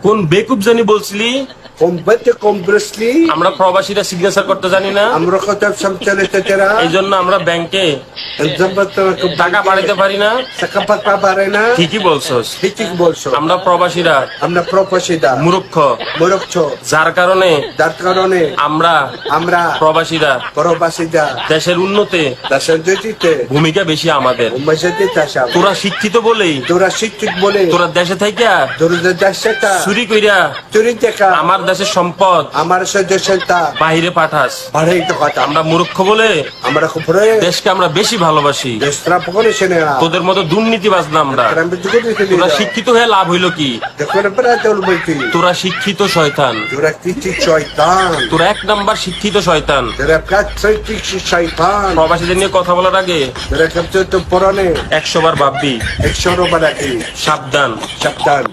কোন বেকুব জানি বলছিলি Completely. আমরা প্রবাসীরা সিগনেচার করতে জানি না, আমরা কত সমচলে তেরা এই জন্য আমরা ব্যাংকে টাকা পাঠাতে পারি না। সাকাপাত পারে না। ঠিকই বলছস, ঠিক বলছো। আমরা প্রবাসীরা আমরা প্রবাসীরা মূর্খ, মূর্খ, যার কারণে যার কারণে আমরা প্রবাসীরা প্রবাসীরা দেশের উন্নতে দেশের জ্যোতিতে ভূমিকা বেশি আমাদের। উম্মাইতে চাষা তোরা শিক্ষিত বলেই তোরা শিক্ষিত বলে তোরা দেশে থাইকা তোরা দেশটা চুরি কইরা চুরি দেখা আমার দেশের সম্পদ আমার সদস্যতা বাহিরে পাঠাস। বাড়াইতে কথা আমরা মূর্খ বলে আমরা খুব রে দেশকে আমরা বেশি ভালোবাসি। দেশরা পকরে সেনে তোদের মতো দুর্নীতিবাজ না আমরা। তোরা শিক্ষিত হয়ে লাভ হইলো কি? দেখো না পড়া চল বইতি তোরা শিক্ষিত শয়তান, তোরা কিচি শয়তান, তোরা এক নাম্বার শিক্ষিত শয়তান। তোরা কাচ্চি শয়তান। প্রবাসীদের নিয়ে কথা বলার আগে তোরা কত তো পরনে 100 বার ভাববি। 100 রুপয়া রাখি সাবধান। সাবধান।